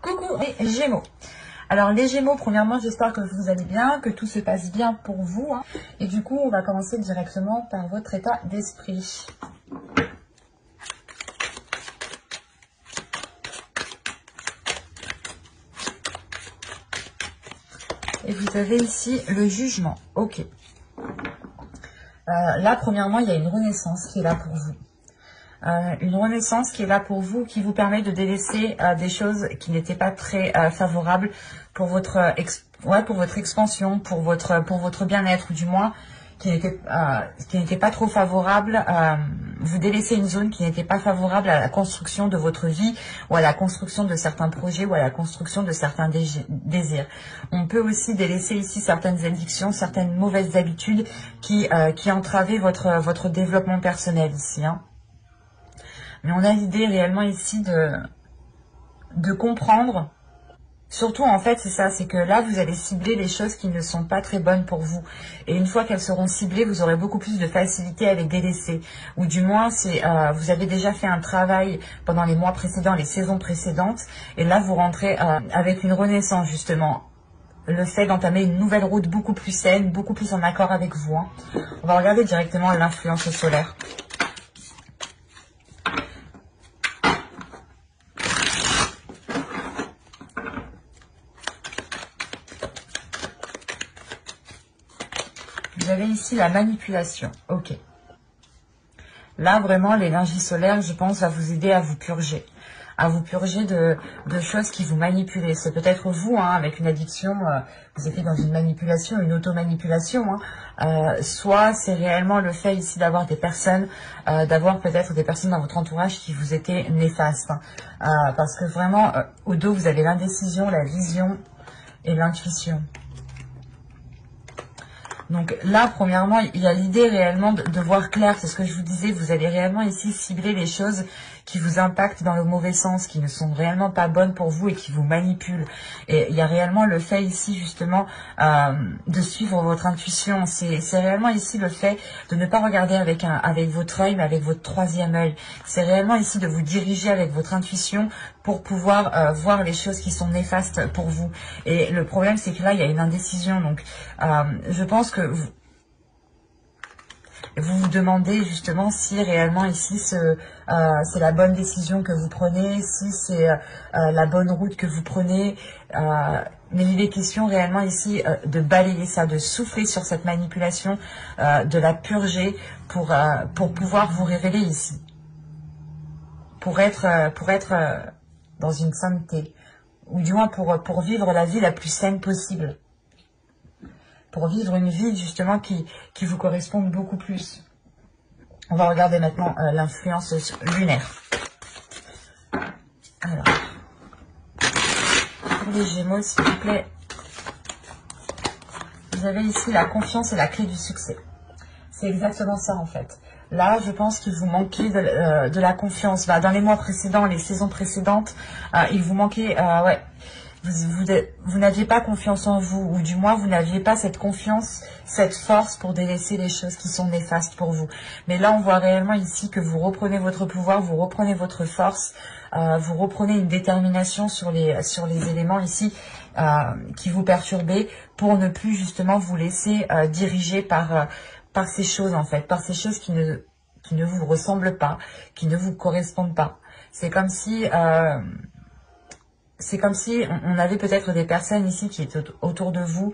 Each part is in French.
Coucou les Gémeaux. Alors les Gémeaux, premièrement, j'espère que vous allez bien, que tout se passe bien pour vous. Et du coup, on va commencer directement par votre état d'esprit. Et vous avez ici le jugement. Ok. Là, premièrement, il y a une renaissance qui est là pour vous. Une renaissance qui est là pour vous, qui vous permet de délaisser des choses qui n'étaient pas très favorables pour votre expansion, pour votre bien-être, ou du moins qui n'était pas trop favorable. Vous délaissez une zone qui n'était pas favorable à la construction de votre vie, ou à la construction de certains projets, ou à la construction de certains désirs. On peut aussi délaisser ici certaines addictions, certaines mauvaises habitudes qui entravaient votre développement personnel ici. Mais on a l'idée réellement ici de comprendre. Surtout, en fait, c'est ça, c'est que là, vous allez cibler les choses qui ne sont pas très bonnes pour vous. Et une fois qu'elles seront ciblées, vous aurez beaucoup plus de facilité à les délaisser. Ou du moins, vous avez déjà fait un travail pendant les mois précédents, les saisons précédentes. Et là, vous rentrez avec une renaissance, justement. Le fait d'entamer une nouvelle route beaucoup plus saine, beaucoup plus en accord avec vous. On va regarder directement l'influence solaire. Vous avez ici la manipulation. Ok. Là, vraiment, l'énergie solaire, je pense, va vous aider à vous purger. À vous purger de choses qui vous manipulent. C'est peut-être vous, avec une addiction, vous êtes dans une manipulation, une auto-manipulation. Soit c'est réellement le fait ici d'avoir des personnes, d'avoir peut-être des personnes dans votre entourage qui vous étaient néfastes. Parce que vraiment, au dos, vous avez l'indécision, la vision et l'intuition. Donc là, premièrement, il y a l'idée réellement de voir clair. C'est ce que je vous disais, vous allez réellement ici cibler les choses qui vous impactent dans le mauvais sens, qui ne sont réellement pas bonnes pour vous et qui vous manipulent. Et il y a réellement le fait ici, justement, de suivre votre intuition. C'est réellement ici le fait de ne pas regarder avec votre œil, mais avec votre troisième œil. C'est réellement ici de vous diriger avec votre intuition pour pouvoir voir les choses qui sont néfastes pour vous. Et le problème, c'est que là, il y a une indécision. Donc, je pense que vous vous demandez justement si réellement ici c'est la bonne décision que vous prenez, si c'est la bonne route que vous prenez. Mais il est question réellement ici de balayer ça, de souffler sur cette manipulation, de la purger pour pouvoir vous révéler ici. Pour être dans une sainteté, ou du moins pour vivre la vie la plus saine possible. Pour vivre une vie justement qui vous corresponde beaucoup plus. On va regarder maintenant l'influence lunaire. Alors, pour les Gémeaux, s'il vous plaît, vous avez ici la confiance et la clé du succès. C'est exactement ça en fait. Là, je pense qu'il vous manquait de la confiance. Dans les mois précédents, les saisons précédentes, il vous manquait... Vous n'aviez pas confiance en vous, ou du moins vous n'aviez pas cette confiance, cette force pour délaisser les choses qui sont néfastes pour vous. Mais là, on voit réellement ici que vous reprenez votre pouvoir, vous reprenez votre force, vous reprenez une détermination sur les éléments ici qui vous perturbaient, pour ne plus justement vous laisser diriger par ces choses en fait, par ces choses qui ne vous ressemblent pas, qui ne vous correspondent pas. C'est comme si on avait peut-être des personnes ici qui étaient autour de vous,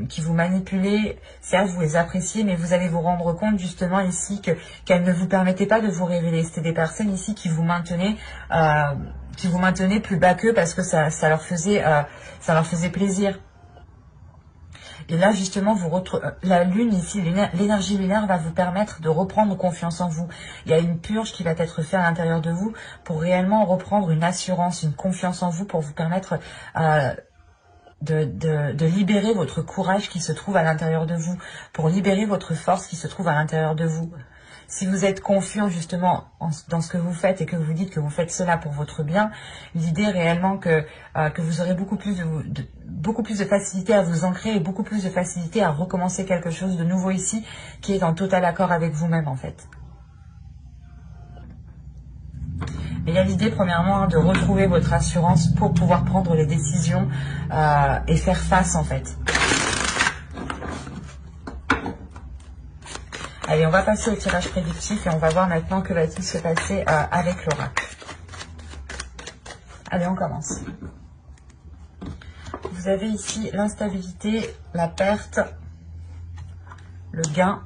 qui vous manipulaient. Certes, vous les appréciez, mais vous allez vous rendre compte justement ici qu'elles ne vous permettaient pas de vous révéler. C'était des personnes ici qui vous maintenaient plus bas qu'eux parce que ça leur faisait plaisir. Et là, justement, la lune ici, l'énergie lunaire va vous permettre de reprendre confiance en vous. Il y a une purge qui va être faite à l'intérieur de vous pour réellement reprendre une assurance, une confiance en vous, pour vous permettre de libérer votre courage qui se trouve à l'intérieur de vous, pour libérer votre force qui se trouve à l'intérieur de vous. Si vous êtes confiant justement dans ce que vous faites et que vous dites que vous faites cela pour votre bien, l'idée réellement que vous aurez beaucoup plus de facilité à vous ancrer et beaucoup plus de facilité à recommencer quelque chose de nouveau ici qui est en total accord avec vous-même en fait. Mais il y a l'idée, premièrement, hein, de retrouver votre assurance pour pouvoir prendre les décisions et faire face, en fait. Allez, on va passer au tirage prédictif et on va voir maintenant que va-t-il se passer avec l'oracle. Allez, on commence. Vous avez ici l'instabilité, la perte, le gain,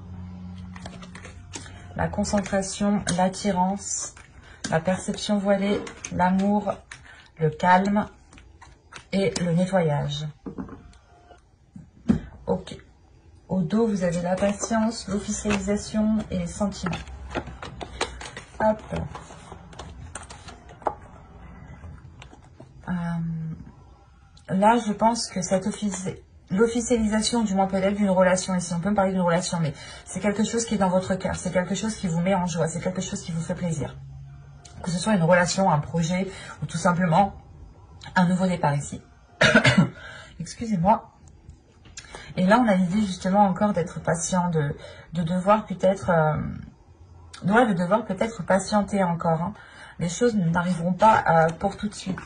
la concentration, l'attirance, la perception voilée, l'amour, le calme et le nettoyage. Ok. Au dos, vous avez la patience, l'officialisation et les sentiments. Hop. Là, je pense que cette l'officialisation, du moins peut-être d'une relation, ici on peut me parler d'une relation, mais c'est quelque chose qui est dans votre cœur, c'est quelque chose qui vous met en joie, c'est quelque chose qui vous fait plaisir. Que ce soit une relation, un projet, ou tout simplement un nouveau départ ici. Excusez-moi. Et là, on a l'idée justement encore d'être patient, de devoir peut-être de devoir peut-être patienter encore. Hein. Les choses n'arriveront pas pour tout de suite.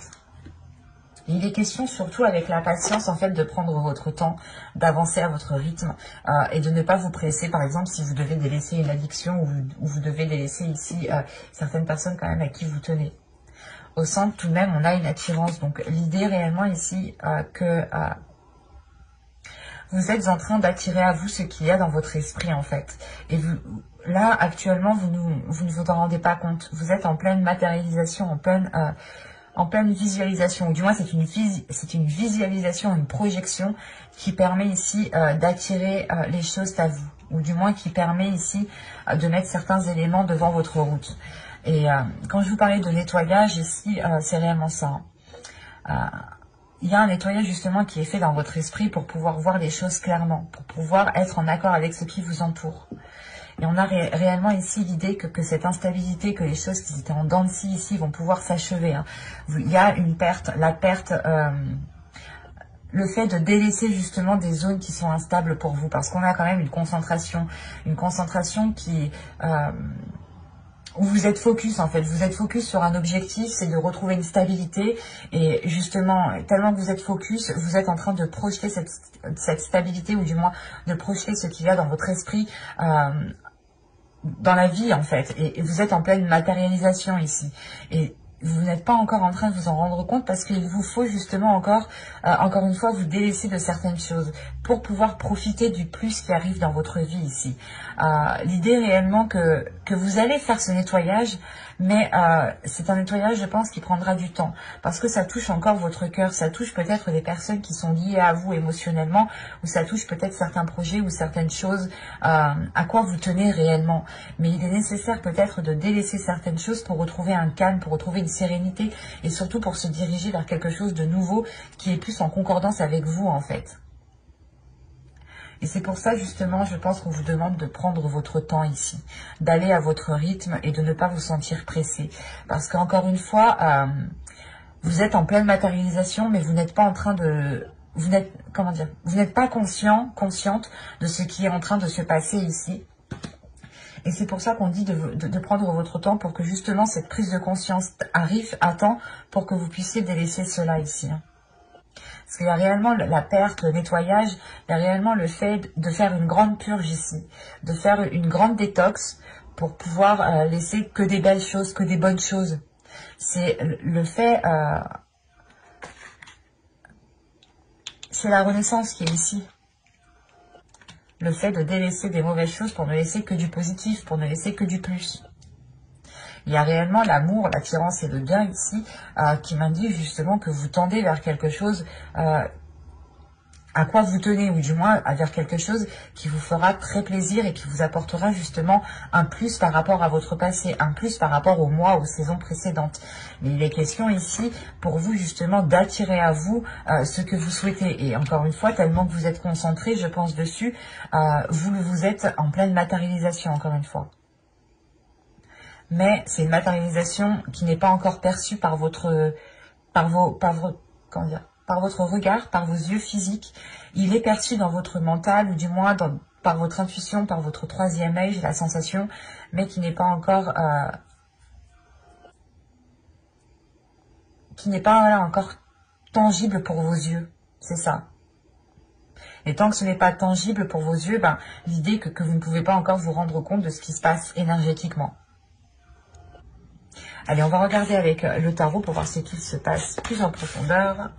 Il est question surtout avec la patience en fait de prendre votre temps, d'avancer à votre rythme et de ne pas vous presser. Par exemple, si vous devez délaisser une addiction ou vous devez délaisser ici certaines personnes quand même à qui vous tenez. Au centre, tout de même, on a une attirance. Donc, l'idée réellement ici que vous êtes en train d'attirer à vous ce qu'il y a dans votre esprit en fait. Et vous, là, actuellement, vous ne vous en rendez pas compte. Vous êtes en pleine matérialisation, en pleine visualisation. Ou du moins, c'est une visualisation, une projection qui permet ici d'attirer les choses à vous. Ou du moins qui permet ici de mettre certains éléments devant votre route. Et quand je vous parlais de nettoyage ici, c'est réellement ça. Il y a un nettoyage justement qui est fait dans votre esprit pour pouvoir voir les choses clairement, pour pouvoir être en accord avec ce qui vous entoure. Et on a réellement ici l'idée que cette instabilité, que les choses qui étaient en dents de scie ici vont pouvoir s'achever. Hein. Il y a une perte, la perte, le fait de délaisser justement des zones qui sont instables pour vous, parce qu'on a quand même une concentration qui où vous êtes focus en fait, vous êtes focus sur un objectif, c'est de retrouver une stabilité et justement, tellement que vous êtes focus, vous êtes en train de projeter cette stabilité ou du moins de projeter ce qu'il y a dans votre esprit dans la vie en fait et vous êtes en pleine matérialisation ici et vous n'êtes pas encore en train de vous en rendre compte parce qu'il vous faut justement encore une fois vous délaisser de certaines choses pour pouvoir profiter du plus qui arrive dans votre vie ici. L'idée réellement que vous allez faire ce nettoyage, mais c'est un nettoyage je pense qui prendra du temps parce que ça touche encore votre cœur, ça touche peut-être des personnes qui sont liées à vous émotionnellement ou ça touche peut-être certains projets ou certaines choses à quoi vous tenez réellement. Mais il est nécessaire peut-être de délaisser certaines choses pour retrouver un calme, pour retrouver une sérénité et surtout pour se diriger vers quelque chose de nouveau qui est plus en concordance avec vous en fait. Et c'est pour ça justement, je pense qu'on vous demande de prendre votre temps ici, d'aller à votre rythme et de ne pas vous sentir pressé. Parce qu'encore une fois, vous êtes en pleine matérialisation, mais vous n'êtes pas en train de... Vous n'êtes pas consciente de ce qui est en train de se passer ici. Et c'est pour ça qu'on dit de prendre votre temps pour que justement cette prise de conscience arrive à temps pour que vous puissiez délaisser cela ici. Parce qu'il y a réellement la perte, le nettoyage, il y a réellement le fait de faire une grande purge ici, de faire une grande détox pour pouvoir laisser que des belles choses, que des bonnes choses. C'est le fait, c'est la renaissance qui est ici. Le fait de délaisser des mauvaises choses pour ne laisser que du positif, pour ne laisser que du plus. Il y a réellement l'amour, l'attirance et le gain ici qui m'indique justement que vous tendez vers quelque chose à quoi vous tenez, ou du moins vers quelque chose qui vous fera très plaisir et qui vous apportera justement un plus par rapport à votre passé, un plus par rapport aux mois, aux saisons précédentes. Mais il est question ici pour vous justement d'attirer à vous ce que vous souhaitez. Et encore une fois, tellement que vous êtes concentré, je pense dessus, vous êtes en pleine matérialisation encore une fois. Mais c'est une matérialisation qui n'est pas encore perçue par votre regard, par vos yeux physiques. Il est perçu dans votre mental, ou du moins par votre intuition, par votre troisième œil, j'ai la sensation, mais qui n'est pas encore qui n'est pas voilà, encore tangible pour vos yeux. C'est ça. Et tant que ce n'est pas tangible pour vos yeux, ben, l'idée que vous ne pouvez pas encore vous rendre compte de ce qui se passe énergétiquement. Allez, on va regarder avec le tarot pour voir ce qu'il se passe plus en profondeur.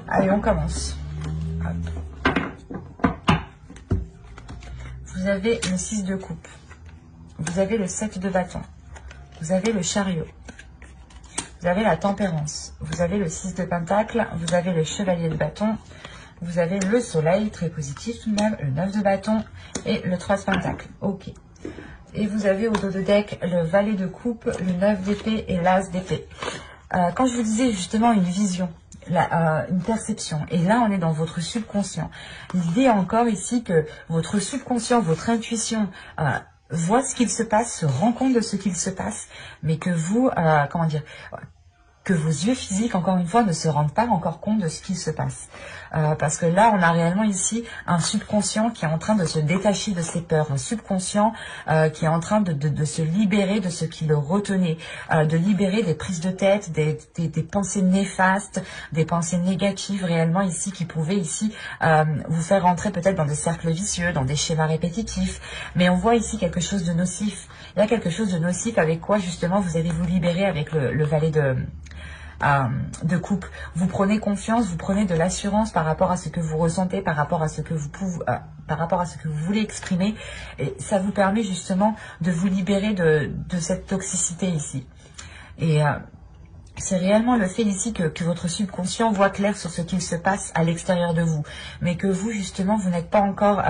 Allez, on commence. Hop. Vous avez le 6 de coupe. Vous avez le 7 de bâton. Vous avez le chariot. Vous avez la tempérance. Vous avez le 6 de pentacle. Vous avez le chevalier de bâton. Vous avez le soleil, très positif tout de même, le 9 de bâton et le 3 de pentacle. Ok. Et vous avez au dos de deck le valet de coupe, le 9 d'épée et l'as d'épée. Quand je vous disais justement une vision, une perception, et là on est dans votre subconscient. L'idée encore ici que votre subconscient, votre intuition voit ce qu'il se passe, se rend compte de ce qu'il se passe, mais que vous, comment dire, que vos yeux physiques, encore une fois, ne se rendent pas encore compte de ce qui se passe. Parce que là, on a réellement ici un subconscient qui est en train de se détacher de ses peurs, un subconscient qui est en train de se libérer de ce qui le retenait, de libérer des prises de tête, des pensées néfastes, des pensées négatives réellement ici qui pouvaient ici vous faire rentrer peut-être dans des cercles vicieux, dans des schémas répétitifs. Mais on voit ici quelque chose de nocif. Il y a quelque chose de nocif avec quoi justement vous allez vous libérer avec le valet de coupe. Vous prenez confiance, vous prenez de l'assurance par rapport à ce que vous ressentez, par rapport à ce que vous pouvez, par rapport à ce que vous voulez exprimer, et ça vous permet justement de vous libérer de cette toxicité ici. Et c'est réellement le fait ici que votre subconscient voit clair sur ce qu'il se passe à l'extérieur de vous, mais que vous justement vous n'êtes pas encore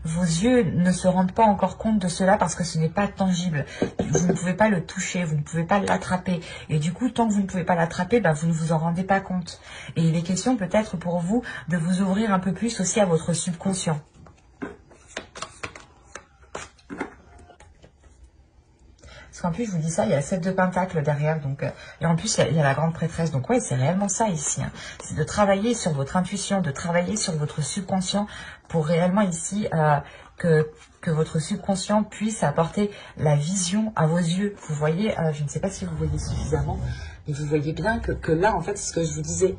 vos yeux ne se rendent pas encore compte de cela parce que ce n'est pas tangible. Vous ne pouvez pas le toucher, vous ne pouvez pas l'attraper. Et du coup, tant que vous ne pouvez pas l'attraper, ben, vous ne vous en rendez pas compte. Et il est question peut-être pour vous de vous ouvrir un peu plus aussi à votre subconscient. Parce qu'en plus, je vous dis ça, il y a 7 de pentacle derrière. Donc, et en plus, il y a la grande prêtresse. Donc, ouais, c'est réellement ça ici. Hein. C'est de travailler sur votre intuition, de travailler sur votre subconscient pour réellement ici que votre subconscient puisse apporter la vision à vos yeux. Vous voyez, je ne sais pas si vous voyez suffisamment, mais vous voyez bien que là, en fait, c'est ce que je vous disais.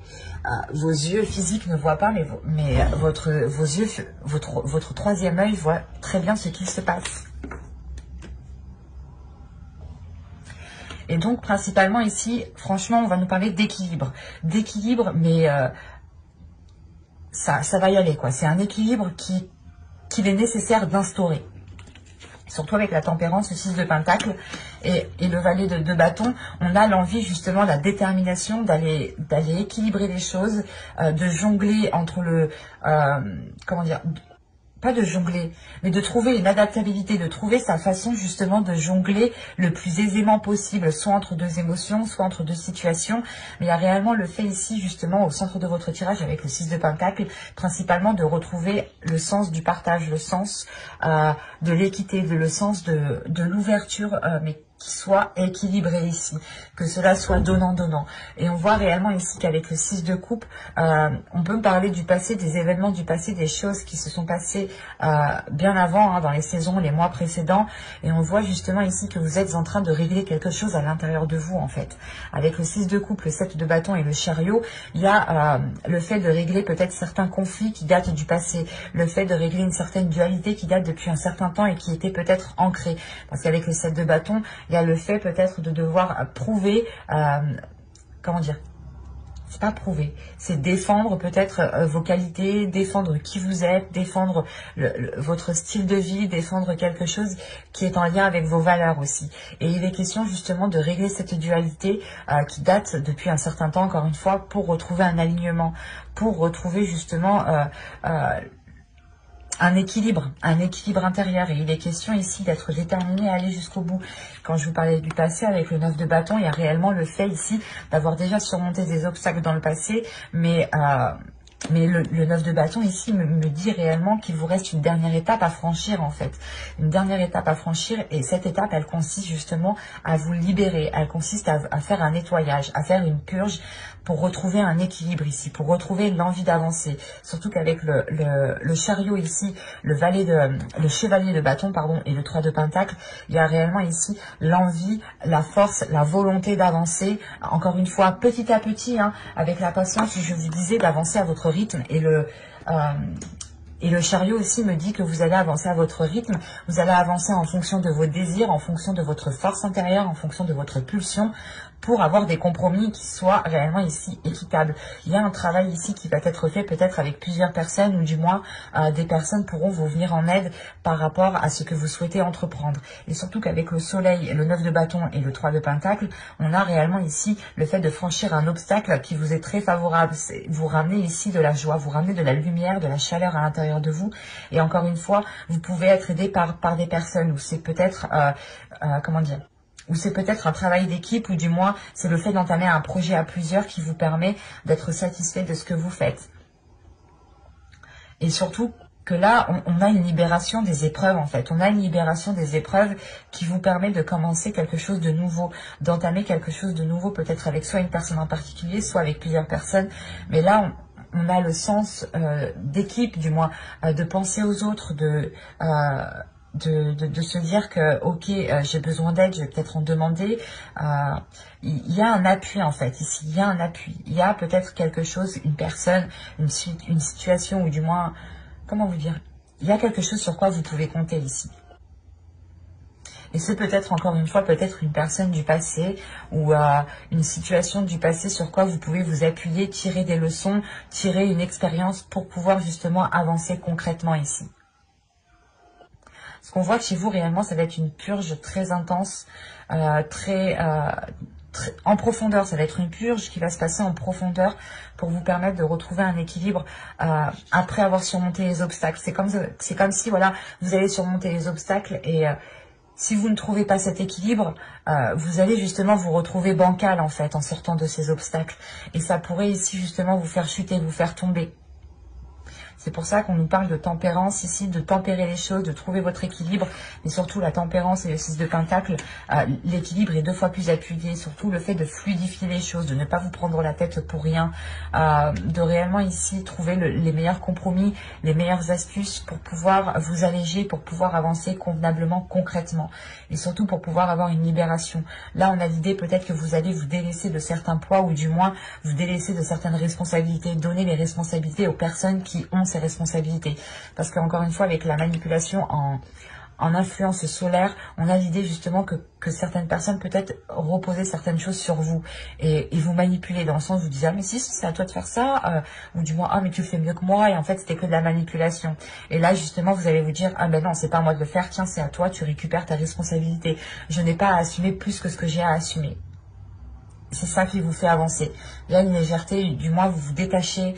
Vos yeux physiques ne voient pas, mais votre troisième œil voit très bien ce qu'il se passe. Et donc, principalement ici, franchement, on va nous parler d'équilibre. D'équilibre, mais ça va y aller, quoi. C'est un équilibre qu'il est nécessaire d'instaurer. Surtout avec la tempérance, le 6 de pentacle et le valet de bâton, on a l'envie, justement, la détermination d'aller équilibrer les choses, de jongler entre comment dire, pas de jongler, mais de trouver une adaptabilité, de trouver sa façon justement de jongler le plus aisément possible, soit entre deux émotions, soit entre deux situations. Mais il y a réellement le fait ici, justement, au centre de votre tirage, avec le 6 de pentacle, principalement de retrouver le sens du partage, le sens de l'équité, le sens de l'ouverture, mais qui soit équilibré ici, que cela soit donnant-donnant. Et on voit réellement ici qu'avec le 6 de coupe, on peut parler du passé, des événements du passé, des choses qui se sont passées bien avant, hein, dans les saisons, les mois précédents. Et on voit justement ici que vous êtes en train de régler quelque chose à l'intérieur de vous, en fait. Avec le 6 de coupe, le 7 de bâton et le chariot, il y a le fait de régler peut-être certains conflits qui datent du passé, le fait de régler une certaine dualité qui date depuis un certain temps et qui était peut-être ancrée. Parce qu'avec le 7 de bâton, il y a le fait peut-être de devoir prouver, comment dire, c'est pas prouver, c'est défendre peut-être vos qualités, défendre qui vous êtes, défendre votre style de vie, défendre quelque chose qui est en lien avec vos valeurs aussi. Et il est question justement de régler cette dualité qui date depuis un certain temps, encore une fois, pour retrouver un alignement, pour retrouver justement un équilibre intérieur. Et il est question ici d'être déterminé à aller jusqu'au bout. Quand je vous parlais du passé avec le 9 de bâton, il y a réellement le fait ici d'avoir déjà surmonté des obstacles dans le passé, mais Mais le 9 de bâton ici me dit réellement qu'il vous reste une dernière étape à franchir en fait. Une dernière étape à franchir, et cette étape elle consiste justement à vous libérer. Elle consiste à faire un nettoyage, à faire une purge pour retrouver un équilibre ici, pour retrouver l'envie d'avancer. Surtout qu'avec le chariot ici, le chevalier de bâton pardon, et le 3 de pentacle, il y a réellement ici l'envie, la force, la volonté d'avancer. Encore une fois, petit à petit, hein, avec la patience, je vous disais d'avancer à votre rythme. Et le chariot aussi me dit que vous allez avancer à votre rythme, vous allez avancer en fonction de vos désirs, en fonction de votre force intérieure, en fonction de votre pulsion, pour avoir des compromis qui soient réellement ici équitables. Il y a un travail ici qui va être fait peut-être avec plusieurs personnes, ou du moins des personnes pourront vous venir en aide par rapport à ce que vous souhaitez entreprendre. Et surtout qu'avec le soleil, le 9 de bâton et le 3 de pentacle, on a réellement ici le fait de franchir un obstacle qui vous est très favorable. Vous ramenez ici de la joie, vous ramenez de la lumière, de la chaleur à l'intérieur de vous. Et encore une fois, vous pouvez être aidé par des personnes, ou c'est peut-être, comment dire, ou c'est peut-être un travail d'équipe, ou du moins c'est le fait d'entamer un projet à plusieurs qui vous permet d'être satisfait de ce que vous faites. Et surtout que là, on a une libération des épreuves en fait. On a une libération des épreuves qui vous permet de commencer quelque chose de nouveau, d'entamer quelque chose de nouveau, peut-être avec soit une personne en particulier, soit avec plusieurs personnes. Mais là, on a le sens d'équipe, du moins, de penser aux autres, de se dire que ok, j'ai besoin d'aide, je vais peut-être en demander. Il y a un appui en fait ici, il y a un appui, il y a peut-être quelque chose, une personne, une situation, ou du moins, comment vous dire, il y a quelque chose sur quoi vous pouvez compter ici. Et c'est peut-être, encore une fois, peut-être une personne du passé, ou une situation du passé sur quoi vous pouvez vous appuyer, tirer des leçons, tirer une expérience pour pouvoir justement avancer concrètement ici. Ce qu'on voit chez vous réellement, ça va être une purge très intense, très en profondeur. Ça va être une purge qui va se passer en profondeur pour vous permettre de retrouver un équilibre après avoir surmonté les obstacles. C'est comme si voilà, vous allez surmonter les obstacles, et si vous ne trouvez pas cet équilibre, vous allez justement vous retrouver bancal en fait en sortant de ces obstacles. Et ça pourrait ici justement vous faire chuter, vous faire tomber. C'est pour ça qu'on nous parle de tempérance ici, de tempérer les choses, de trouver votre équilibre. Mais surtout la tempérance et le 6 de pentacle, l'équilibre est 2 fois plus appuyé. Surtout le fait de fluidifier les choses, de ne pas vous prendre la tête pour rien. De réellement ici trouver les meilleurs compromis, les meilleures astuces pour pouvoir vous alléger, pour pouvoir avancer convenablement, concrètement. Et surtout pour pouvoir avoir une libération. Là on a l'idée peut-être que vous allez vous délaisser de certains poids, ou du moins vous délaisser de certaines responsabilités. Donner les responsabilités aux personnes qui ont ces responsabilités, parce qu'encore une fois avec la manipulation en influence solaire, on a l'idée justement que certaines personnes peut-être reposer certaines choses sur vous et vous manipuler, dans le sens où vous dites ah mais si c'est à toi de faire ça, ou du moins ah mais tu le fais mieux que moi, et en fait c'était que de la manipulation. Et là justement vous allez vous dire ah ben non, c'est pas à moi de le faire, tiens c'est à toi, tu récupères ta responsabilité, je n'ai pas à assumer plus que ce que j'ai à assumer. C'est ça qui vous fait avancer. Il y a une légèreté, du moins vous vous détachez,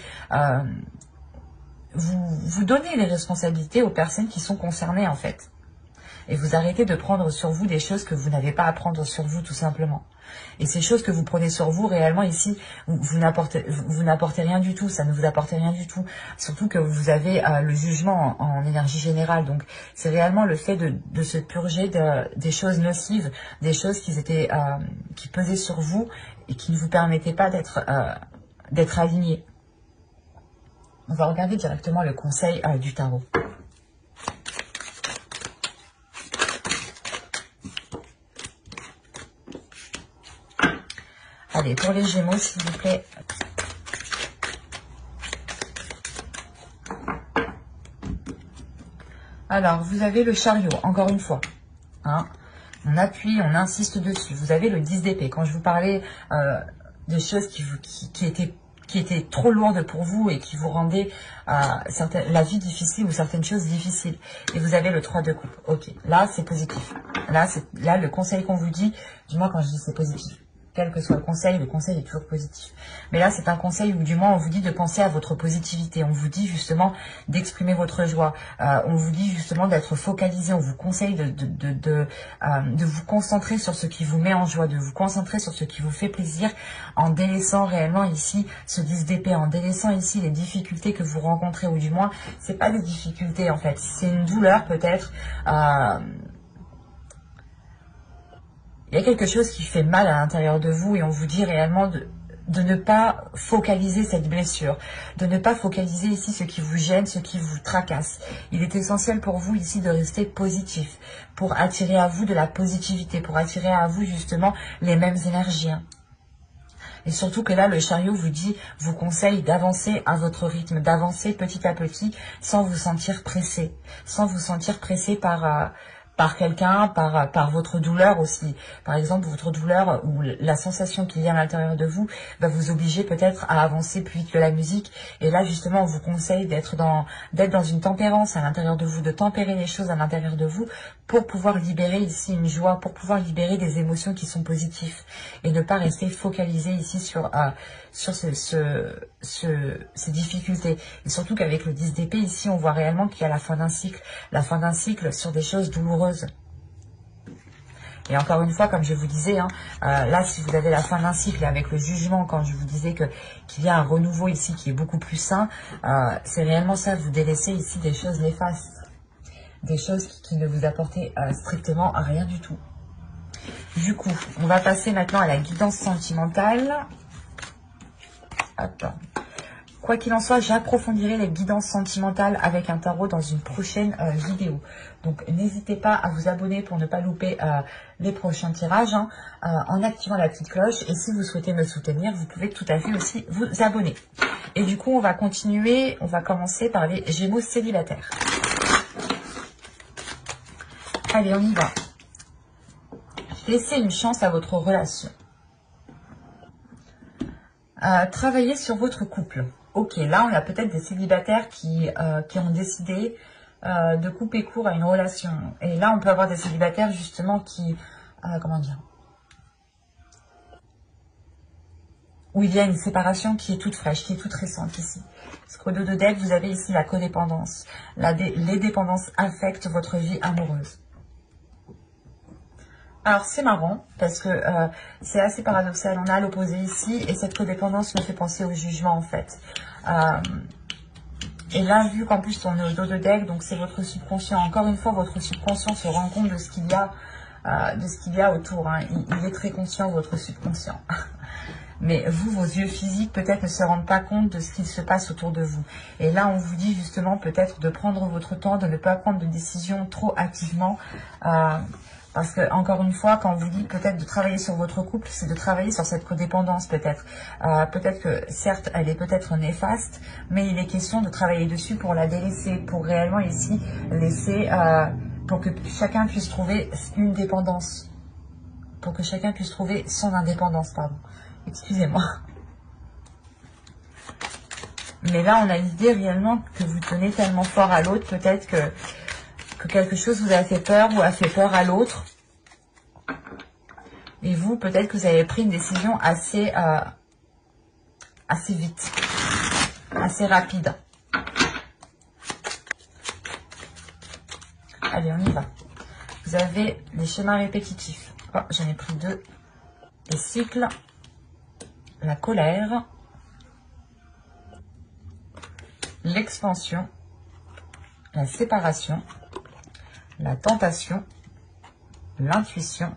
vous donnez les responsabilités aux personnes qui sont concernées en fait. Et vous arrêtez de prendre sur vous des choses que vous n'avez pas à prendre sur vous tout simplement. Et ces choses que vous prenez sur vous réellement ici, vous n'apportez rien du tout, ça ne vous apporte rien du tout. Surtout que vous avez le jugement en énergie générale. Donc c'est réellement le fait de se purger des choses nocives, des choses qui pesaient sur vous et qui ne vous permettaient pas d'être alignés. On va regarder directement le conseil du tarot. Allez, pour les Gémeaux, s'il vous plaît. Alors, vous avez le chariot, encore une fois. Hein, on appuie, on insiste dessus. Vous avez le 10 d'épée. Quand je vous parlais de choses qui étaient trop lourdes pour vous et qui vous rendaient la vie difficile ou certaines choses difficiles. Et vous avez le 3 de coupe. Ok, là c'est positif. Là, le conseil qu'on vous dit, du moins quand je dis c'est positif. quel que soit le conseil est toujours positif. Mais là, c'est un conseil où du moins on vous dit de penser à votre positivité. On vous dit justement d'exprimer votre joie. On vous dit justement d'être focalisé. On vous conseille de vous concentrer sur ce qui vous met en joie, de vous concentrer sur ce qui vous fait plaisir, en délaissant réellement ici ce 10 d'épée, en délaissant ici les difficultés que vous rencontrez, ou du moins, c'est pas des difficultés en fait, c'est une douleur peut-être. Il y a quelque chose qui fait mal à l'intérieur de vous et on vous dit réellement de ne pas focaliser cette blessure, de ne pas focaliser ici ce qui vous gêne, ce qui vous tracasse. Il est essentiel pour vous ici de rester positif, pour attirer à vous de la positivité, pour attirer à vous justement les mêmes énergies. Et surtout que là, le chariot vous conseille d'avancer à votre rythme, d'avancer petit à petit sans vous sentir pressé, sans vous sentir pressé par quelqu'un, par votre douleur aussi. Par exemple, votre douleur ou la sensation qu'il y a à l'intérieur de vous va vous obliger peut-être à avancer plus vite que la musique. Et là, justement, on vous conseille d'être dans une tempérance à l'intérieur de vous, de tempérer les choses à l'intérieur de vous pour pouvoir libérer ici une joie, pour pouvoir libérer des émotions qui sont positives et ne pas rester focalisé ici sur ces difficultés. Et surtout qu'avec le 10 d'épée, ici, on voit réellement qu'il y a la fin d'un cycle sur des choses douloureuses. Et encore une fois, comme je vous disais, là, si vous avez la fin d'un cycle et avec le jugement, quand je vous disais qu'il y a un renouveau ici qui est beaucoup plus sain, c'est réellement ça, vous délaissez ici des choses néfastes. Des choses qui ne vous apportaient strictement rien du tout. Du coup, on va passer maintenant à la guidance sentimentale. Attends. Quoi qu'il en soit, j'approfondirai les guidances sentimentales avec un tarot dans une prochaine vidéo. Donc, n'hésitez pas à vous abonner pour ne pas louper les prochains tirages en activant la petite cloche. Et si vous souhaitez me soutenir, vous pouvez tout à fait aussi vous abonner. Et du coup, on va continuer. On va commencer par les Gémeaux célibataires. Allez, on y va. Laissez une chance à votre relation. Travaillez sur votre couple. Ok, là, on a peut-être des célibataires qui ont décidé de couper court à une relation. Et là, on peut avoir des célibataires, justement, qui... comment dire, où il y a une séparation qui est toute fraîche, qui est toute récente ici. Parce qu'au dos de deck, vous avez ici la codépendance. Les dépendances affectent votre vie amoureuse. Alors, c'est marrant, parce que c'est assez paradoxal. On a l'opposé ici, et cette codépendance me fait penser au jugement, en fait. Et là, vu qu'en plus, on est au dos de deck, donc c'est votre subconscient. Encore une fois, votre subconscient se rend compte de ce qu'il y a autour. Il est très conscient, votre subconscient. Mais vous, vos yeux physiques, peut-être ne se rendent pas compte de ce qu'il se passe autour de vous. Et là, on vous dit justement peut-être de prendre votre temps, de ne pas prendre de décision trop activement. Parce que, encore une fois, quand on vous dit peut-être de travailler sur votre couple, c'est de travailler sur cette codépendance peut-être. Peut-être que, certes, elle est peut-être néfaste, mais il est question de travailler dessus pour la délaisser, pour réellement ici laisser, pour que chacun puisse trouver une dépendance. Pour que chacun puisse trouver son indépendance, pardon. Excusez-moi. Mais là, on a l'idée réellement que vous tenez tellement fort à l'autre, peut-être que quelque chose vous a fait peur ou a fait peur à l'autre. Et vous, peut-être que vous avez pris une décision assez vite, assez rapide. Allez, on y va. Vous avez les schémas répétitifs. Oh, j'en ai pris deux. Les cycles, la colère, l'expansion, la séparation, la tentation, l'intuition.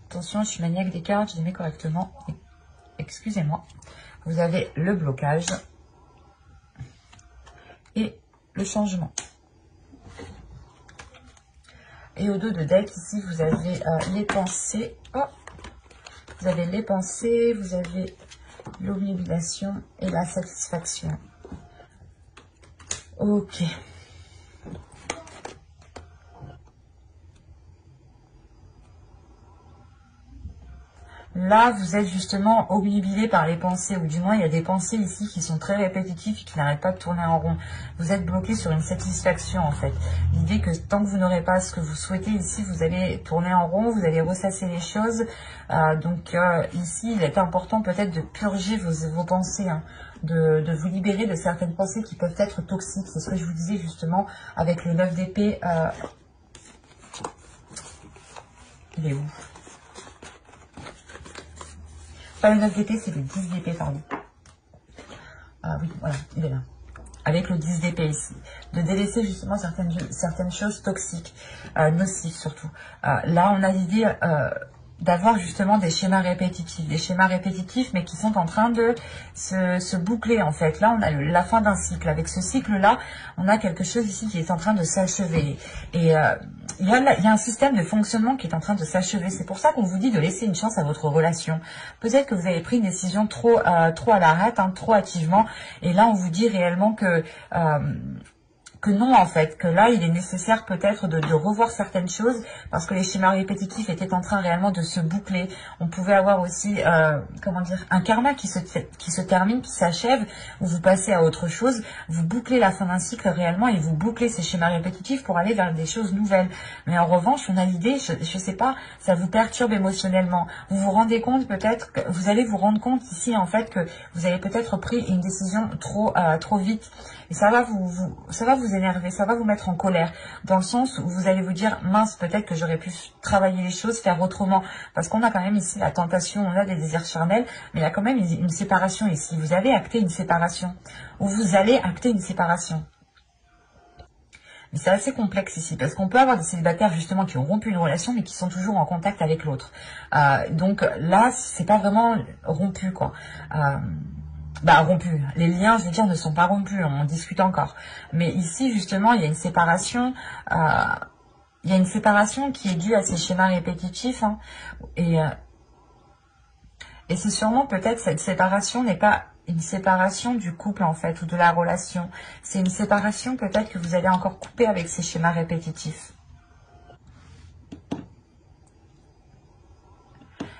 Attention, je suis maniaque des cartes, je les mets correctement. Excusez-moi. Vous avez le blocage et le changement. Et au dos de deck, ici, vous avez les pensées. Oh, vous avez les pensées, vous avez l'obnubilation et la satisfaction. Ok. Là, vous êtes justement obnubilé par les pensées, ou du moins, il y a des pensées ici qui sont très répétitives et qui n'arrêtent pas de tourner en rond. Vous êtes bloqué sur une satisfaction, en fait. L'idée que tant que vous n'aurez pas ce que vous souhaitez ici, vous allez tourner en rond, vous allez ressasser les choses. Ici, il est important peut-être de purger vos pensées, hein, de vous libérer de certaines pensées qui peuvent être toxiques. C'est ce que je vous disais justement avec le 9 d'épée. Il est où? Pas le 9 d'épée, c'est le 10 d'épée, pardon. Ah oui, voilà, il est là. Avec le 10 d'épée ici. De délaisser justement certaines choses toxiques, nocives surtout. Là, on a l'idée d'avoir justement des schémas répétitifs, mais qui sont en train de se boucler en fait. Là, on a la fin d'un cycle. Avec ce cycle-là, on a quelque chose ici qui est en train de s'achever. Et il y a un système de fonctionnement qui est en train de s'achever. C'est pour ça qu'on vous dit de laisser une chance à votre relation. Peut-être que vous avez pris une décision trop à la hâte, hein, trop hâtivement. Et là, on vous dit réellement que non, en fait, que là, il est nécessaire peut-être de revoir certaines choses parce que les schémas répétitifs étaient en train réellement de se boucler. On pouvait avoir aussi, comment dire, un karma qui se termine, qui s'achève, où vous passez à autre chose, vous bouclez la fin d'un cycle réellement et vous bouclez ces schémas répétitifs pour aller vers des choses nouvelles. Mais en revanche, on a l'idée, je sais pas, ça vous perturbe émotionnellement. Vous vous rendez compte peut-être, que vous allez vous rendre compte ici, en fait, que vous avez peut-être pris une décision trop vite. Et ça va vous énerver, ça va vous mettre en colère, dans le sens où vous allez vous dire, mince, peut-être que j'aurais pu travailler les choses, faire autrement, parce qu'on a quand même ici la tentation, on a des désirs charnels, mais il y a quand même une séparation ici. Vous avez acté une séparation, ou vous allez acter une séparation. Mais c'est assez complexe ici, parce qu'on peut avoir des célibataires justement qui ont rompu une relation, mais qui sont toujours en contact avec l'autre. Donc là, c'est pas vraiment rompu, quoi. Rompu. Les liens, je veux dire, ne sont pas rompus, on en discute encore. Mais ici, justement, il y a une séparation, qui est due à ces schémas répétitifs, hein, et c'est sûrement peut-être cette séparation n'est pas une séparation du couple, en fait, ou de la relation. C'est une séparation peut-être que vous allez encore couper avec ces schémas répétitifs.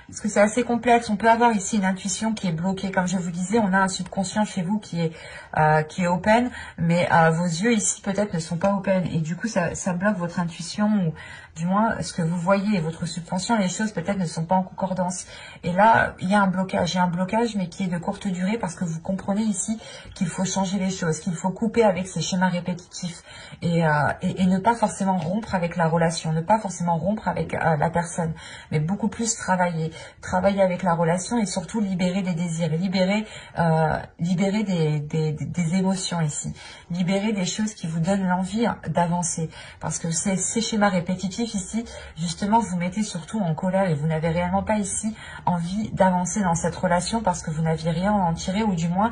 Parce que c'est assez complexe. On peut avoir ici une intuition qui est bloquée. Comme je vous disais, on a un subconscient chez vous qui est open, mais vos yeux ici peut-être ne sont pas open. Et du coup, ça bloque votre intuition, ou du moins ce que vous voyez et votre subconscient, les choses peut-être ne sont pas en concordance. Et là, il y a un blocage. Il y a un blocage, mais qui est de courte durée, parce que vous comprenez ici qu'il faut changer les choses, qu'il faut couper avec ces schémas répétitifs et ne pas forcément rompre avec la relation, ne pas forcément rompre avec la personne, mais beaucoup plus travailler avec la relation et surtout libérer des désirs, libérer des émotions ici, libérer des choses qui vous donnent l'envie d'avancer, parce que ces schémas répétitifs ici, justement, vous mettez surtout en colère et vous n'avez réellement pas ici envie d'avancer dans cette relation parce que vous n'aviez rien à en tirer, ou du moins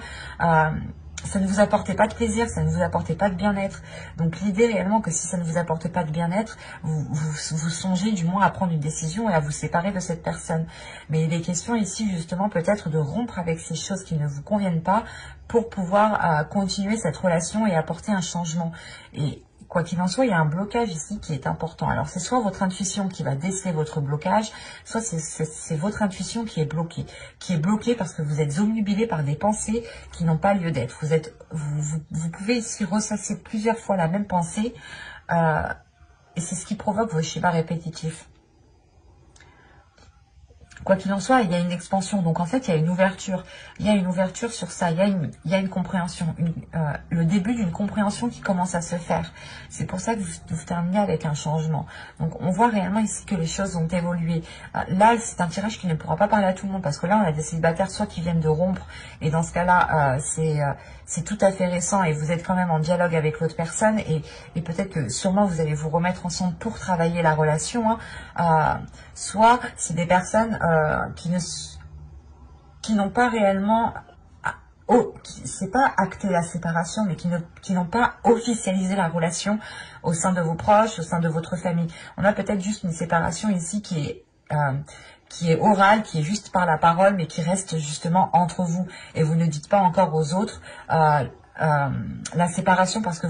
ça ne vous apportait pas de plaisir, ça ne vous apportait pas de bien-être. Donc l'idée réellement que si ça ne vous apporte pas de bien-être, vous songez du moins à prendre une décision et à vous séparer de cette personne. Mais il est question ici justement peut-être de rompre avec ces choses qui ne vous conviennent pas pour pouvoir continuer cette relation et apporter un changement. Et quoi qu'il en soit, il y a un blocage ici qui est important. Alors, c'est soit votre intuition qui va déceler votre blocage, soit c'est votre intuition qui est bloquée. Qui est bloquée parce que vous êtes obnubilé par des pensées qui n'ont pas lieu d'être. Vous pouvez ici ressasser plusieurs fois la même pensée, et c'est ce qui provoque vos schémas répétitifs. Quoi qu'il en soit, il y a une expansion. Donc, en fait, il y a une ouverture. Il y a une ouverture sur ça. Il y a une compréhension. Le début d'une compréhension qui commence à se faire. C'est pour ça que vous terminez avec un changement. Donc, on voit réellement ici que les choses ont évolué. Là, c'est un tirage qui ne pourra pas parler à tout le monde. Parce que là, on a des célibataires soit qui viennent de rompre. Et dans ce cas-là, c'est tout à fait récent. Et vous êtes quand même en dialogue avec l'autre personne. Et peut-être que sûrement, vous allez vous remettre ensemble pour travailler la relation. Soit, c'est des personnes qui n'ont pas réellement, c'est pas acté la séparation, mais qui n'ont pas officialisé la relation au sein de vos proches, au sein de votre famille. On a peut-être juste une séparation ici qui est orale, qui est juste par la parole, mais qui reste justement entre vous. Et vous ne dites pas encore aux autres la séparation, parce que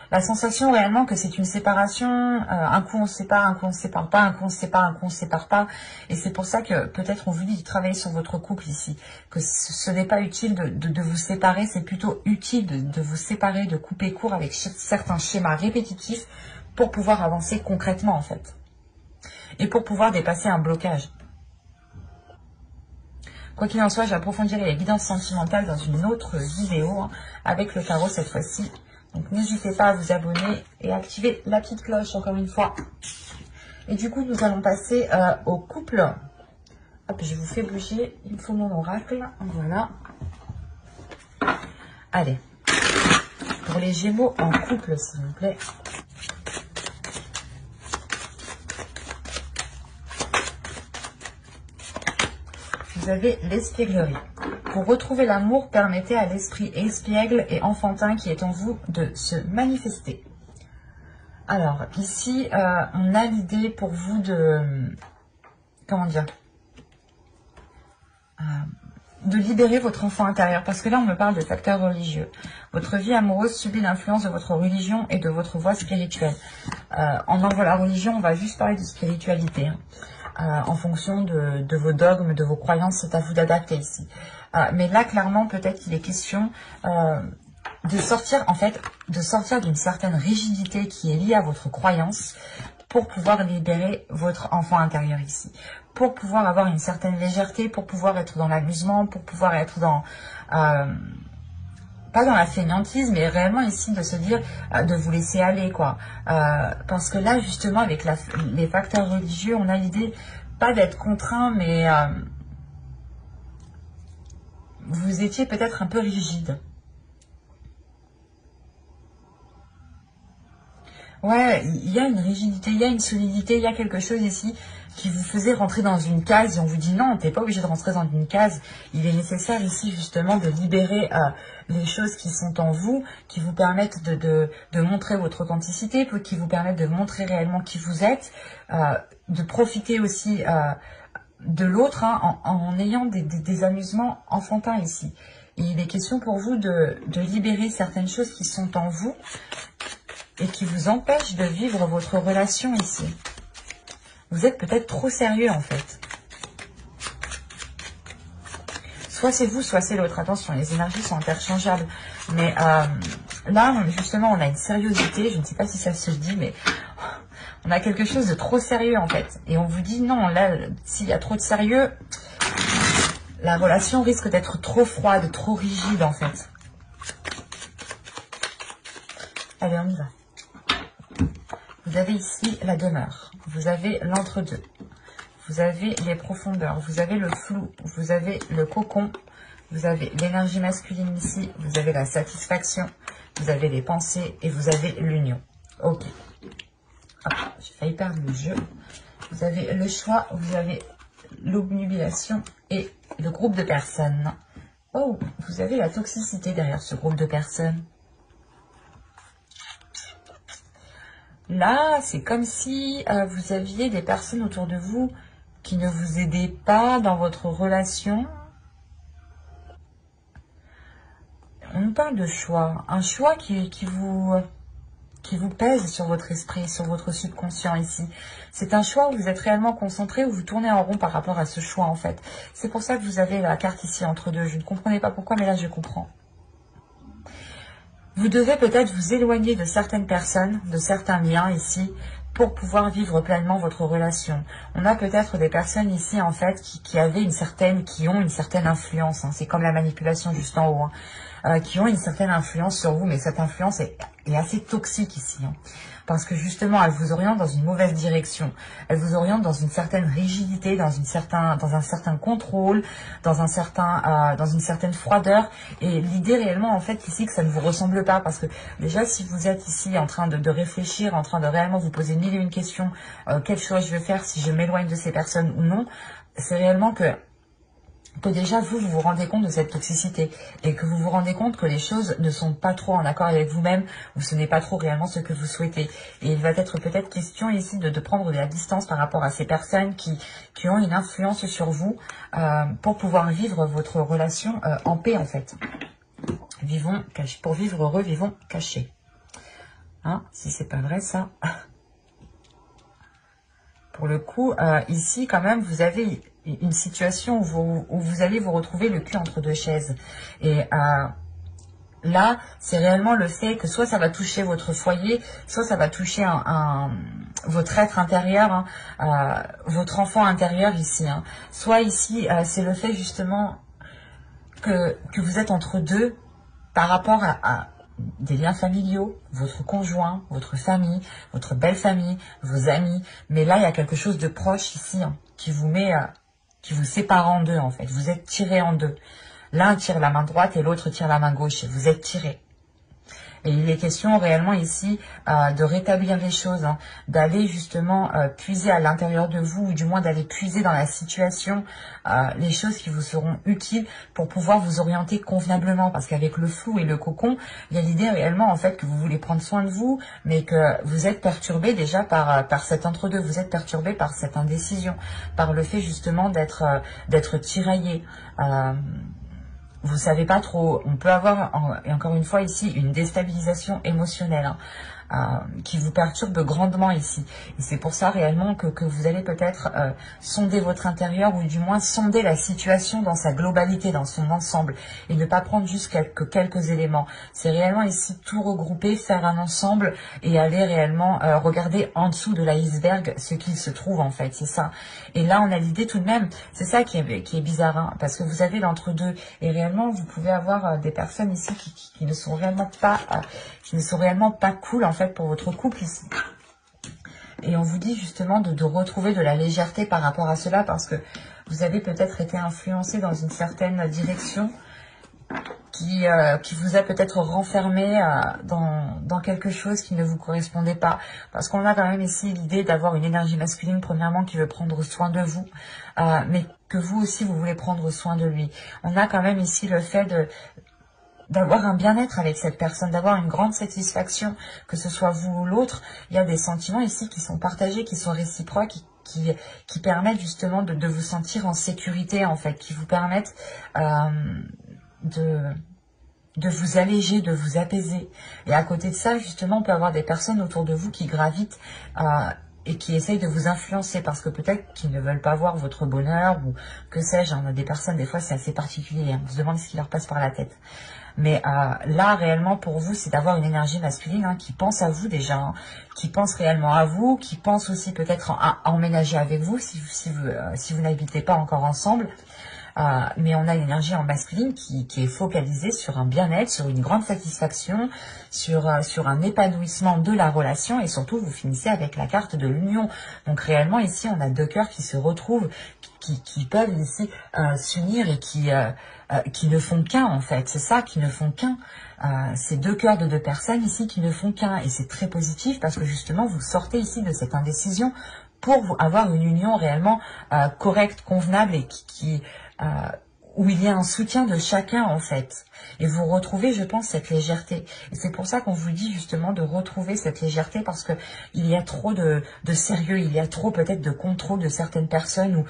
la sensation réellement que c'est une séparation, un coup on se sépare, un coup on se sépare pas, un coup on se sépare, un coup on se sépare pas, et c'est pour ça que peut-être on vous dit de travailler sur votre couple ici, que ce n'est pas utile de vous séparer, c'est plutôt utile de vous séparer, de couper court avec certains schémas répétitifs pour pouvoir avancer concrètement en fait, et pour pouvoir dépasser un blocage. Quoi qu'il en soit, j'approfondirai les guidances sentimentales dans une autre vidéo, hein, avec le tarot cette fois-ci. Donc n'hésitez pas à vous abonner et activer la petite cloche encore une fois. Et du coup, nous allons passer au couple. Hop, je vous fais bouger, il me faut mon oracle. Voilà. Allez, pour les Gémeaux en couple, s'il vous plaît. Vous avez l'espièglerie. Pour retrouver l'amour, permettez à l'esprit espiègle et enfantin qui est en vous de se manifester. Alors, ici, on a l'idée pour vous de... Comment dire, de libérer votre enfant intérieur. Parce que là, on me parle de facteurs religieux. Votre vie amoureuse subit l'influence de votre religion et de votre voie spirituelle. En envoie la religion, on va juste parler de spiritualité. Hein. En fonction de vos dogmes, de vos croyances, c'est à vous d'adapter ici. Mais là, clairement, peut-être qu'il est question de sortir, en fait, de sortir d'une certaine rigidité qui est liée à votre croyance pour pouvoir libérer votre enfant intérieur ici. Pour pouvoir avoir une certaine légèreté, pour pouvoir être dans l'amusement, pour pouvoir être dans... pas dans la fainéantise, mais réellement ici de se dire, de vous laisser aller, quoi. Parce que là, justement, avec les facteurs religieux, on a l'idée, pas d'être contraint, mais vous étiez peut-être un peu rigide. Ouais, il y a une rigidité, il y a une solidité, il y a quelque chose ici qui vous faisait rentrer dans une case et on vous dit non, t'es pas obligé de rentrer dans une case. Il est nécessaire ici justement de libérer les choses qui sont en vous, qui vous permettent de montrer votre authenticité, qui vous permettent de montrer réellement qui vous êtes, de profiter aussi de l'autre hein, en ayant des amusements enfantins ici. Et il est question pour vous de libérer certaines choses qui sont en vous et qui vous empêchent de vivre votre relation ici. Vous êtes peut-être trop sérieux en fait. Soit c'est vous, soit c'est l'autre. Attention, les énergies sont interchangeables. Mais là, justement, on a une sériosité. Je ne sais pas si ça se dit, mais on a quelque chose de trop sérieux en fait. Et on vous dit non, là, s'il y a trop de sérieux, la relation risque d'être trop froide, trop rigide en fait. Allez, on y va. Vous avez ici la demeure. Vous avez l'entre-deux. Vous avez les profondeurs. Vous avez le flou. Vous avez le cocon. Vous avez l'énergie masculine ici. Vous avez la satisfaction. Vous avez les pensées. Et vous avez l'union. Ok. J'ai failli perdre le jeu. Vous avez le choix. Vous avez l'obnubilation et le groupe de personnes. Oh, vous avez la toxicité derrière ce groupe de personnes. Là, c'est comme si vous aviez des personnes autour de vous qui ne vous aidaient pas dans votre relation. On nous parle de choix. Un choix qui vous pèse sur votre esprit, sur votre subconscient ici. C'est un choix où vous êtes réellement concentré, où vous tournez en rond par rapport à ce choix en fait. C'est pour ça que vous avez la carte ici entre deux. Je ne comprenais pas pourquoi, mais là je comprends. Vous devez peut-être vous éloigner de certaines personnes, de certains liens ici, pour pouvoir vivre pleinement votre relation. On a peut-être des personnes ici, en fait, qui ont une certaine influence. Hein. C'est comme la manipulation juste en haut. Hein, qui ont une certaine influence sur vous, mais cette influence est assez toxique ici. Hein. Parce que justement, elle vous oriente dans une mauvaise direction. Elle vous oriente dans une certaine rigidité, dans un certain contrôle, dans une certaine froideur. Et l'idée réellement, en fait, ici, que ça ne vous ressemble pas. Parce que déjà, si vous êtes ici en train de réfléchir, en train de réellement vous poser mille et une questions, quel choix je vais faire, si je m'éloigne de ces personnes ou non, c'est réellement que déjà vous vous rendez compte de cette toxicité et que vous vous rendez compte que les choses ne sont pas trop en accord avec vous-même ou ce n'est pas trop réellement ce que vous souhaitez. Et il va être peut-être question ici de prendre de la distance par rapport à ces personnes qui ont une influence sur vous pour pouvoir vivre votre relation en paix en fait. Pour vivre heureux, vivons cachés. Hein, si c'est pas vrai, ça. Pour le coup, ici, quand même, vous avez une situation où vous allez vous retrouver le cul entre deux chaises. Et là, c'est réellement le fait que soit ça va toucher votre foyer, soit ça va toucher votre être intérieur, hein, votre enfant intérieur ici. Hein. Soit ici, c'est le fait justement que vous êtes entre deux par rapport à des liens familiaux, votre conjoint, votre famille, votre belle famille, vos amis. Mais là, il y a quelque chose de proche ici, hein, qui vous sépare en deux en fait. Vous êtes tirés en deux. L'un tire la main droite et l'autre tire la main gauche. Et vous êtes tirés. Et il est question réellement ici de rétablir les choses, hein, d'aller justement puiser à l'intérieur de vous, ou du moins d'aller puiser dans la situation les choses qui vous seront utiles pour pouvoir vous orienter convenablement. Parce qu'avec le flou et le cocon, il y a l'idée réellement en fait que vous voulez prendre soin de vous, mais que vous êtes perturbé déjà par cet entre-deux. Vous êtes perturbé par cette indécision, par le fait justement d'être tiraillé. Vous savez pas trop, on peut avoir, et encore une fois ici, une déstabilisation émotionnelle qui vous perturbe grandement ici. Et c'est pour ça réellement que vous allez peut-être sonder votre intérieur, ou du moins sonder la situation dans sa globalité, dans son ensemble, et ne pas prendre juste quelques éléments. C'est réellement ici tout regrouper, faire un ensemble, et aller réellement regarder en dessous de l'iceberg ce qu'il se trouve en fait, c'est ça. Et là on a l'idée tout de même, c'est ça qui est bizarre, hein, parce que vous avez l'entre-deux, et réellement vous pouvez avoir des personnes ici qui ne sont réellement pas cool en fait pour votre couple ici. Et on vous dit justement de retrouver de la légèreté par rapport à cela, parce que vous avez peut-être été influencé dans une certaine direction qui vous a peut-être renfermé dans quelque chose qui ne vous correspondait pas. Parce qu'on a quand même ici l'idée d'avoir une énergie masculine, premièrement, qui veut prendre soin de vous, mais que vous aussi, vous voulez prendre soin de lui. On a quand même ici le fait d'avoir un bien-être avec cette personne, d'avoir une grande satisfaction, que ce soit vous ou l'autre. Il y a des sentiments ici qui sont partagés, qui sont réciproques, qui permettent justement de vous sentir en sécurité, en fait, qui vous permettent de vous alléger, de vous apaiser. Et à côté de ça, justement, on peut avoir des personnes autour de vous qui gravitent et qui essayent de vous influencer, parce que peut-être qu'ils ne veulent pas voir votre bonheur, ou que sais-je. On a des personnes, des fois, c'est assez particulier, hein. On se demande ce qui leur passe par la tête. Mais là, réellement, pour vous, c'est d'avoir une énergie masculine, hein, qui pense à vous déjà, hein, qui pense réellement à vous, qui pense aussi peut-être à emménager avec vous, si vous n'habitez pas encore ensemble. Mais on a une énergie en masculine qui est focalisée sur un bien-être, sur une grande satisfaction, sur un épanouissement de la relation, et surtout, vous finissez avec la carte de l'union. Donc réellement, ici, on a deux cœurs qui se retrouvent, qui peuvent ici s'unir, et qui ne font qu'un en fait, c'est ça, qui ne font qu'un. C'est deux cœurs de deux personnes ici qui ne font qu'un, et c'est très positif parce que justement vous sortez ici de cette indécision pour avoir une union réellement correcte, convenable, et où il y a un soutien de chacun en fait. Et vous retrouvez, je pense, cette légèreté. Et c'est pour ça qu'on vous dit justement de retrouver cette légèreté, parce que il y a trop de sérieux, il y a trop peut-être de contrôle de certaines personnes, ou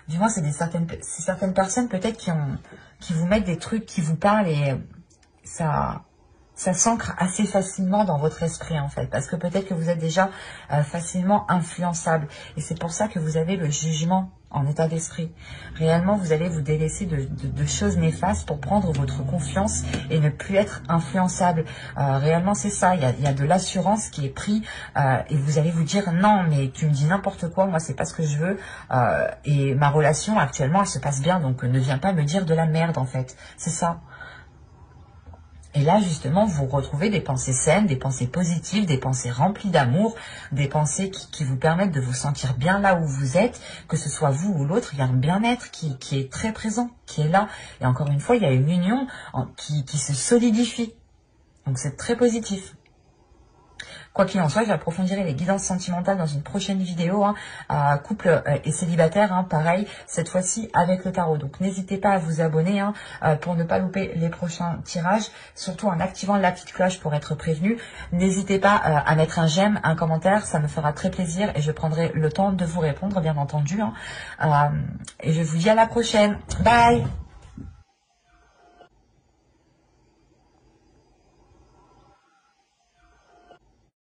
du moins c'est certaines personnes peut-être qui vous mettent des trucs, qui vous parlent, et ça s'ancre assez facilement dans votre esprit en fait, parce que peut-être que vous êtes déjà facilement influençable, et c'est pour ça que vous avez le jugement en état d'esprit. Réellement, vous allez vous délaisser de choses néfastes pour prendre votre confiance et ne plus être influençable. Réellement, c'est ça. Il y a de l'assurance qui est prise, et vous allez vous dire non, mais tu me dis n'importe quoi, moi c'est pas ce que je veux, et ma relation actuellement elle se passe bien, donc ne viens pas me dire de la merde en fait. C'est ça. Et là, justement, vous retrouvez des pensées saines, des pensées positives, des pensées remplies d'amour, des pensées qui vous permettent de vous sentir bien là où vous êtes, que ce soit vous ou l'autre. Il y a un bien-être qui est très présent, qui est là. Et encore une fois, il y a une union qui se solidifie. Donc, c'est très positif. Quoi qu'il en soit, j'approfondirai les guidances sentimentales dans une prochaine vidéo, hein, couple et célibataire, hein, pareil, cette fois-ci avec le tarot. Donc n'hésitez pas à vous abonner, hein, pour ne pas louper les prochains tirages, surtout en activant la petite cloche pour être prévenu. N'hésitez pas à mettre un j'aime, un commentaire, ça me fera très plaisir, et je prendrai le temps de vous répondre, bien entendu, hein. Et je vous dis à la prochaine. Bye!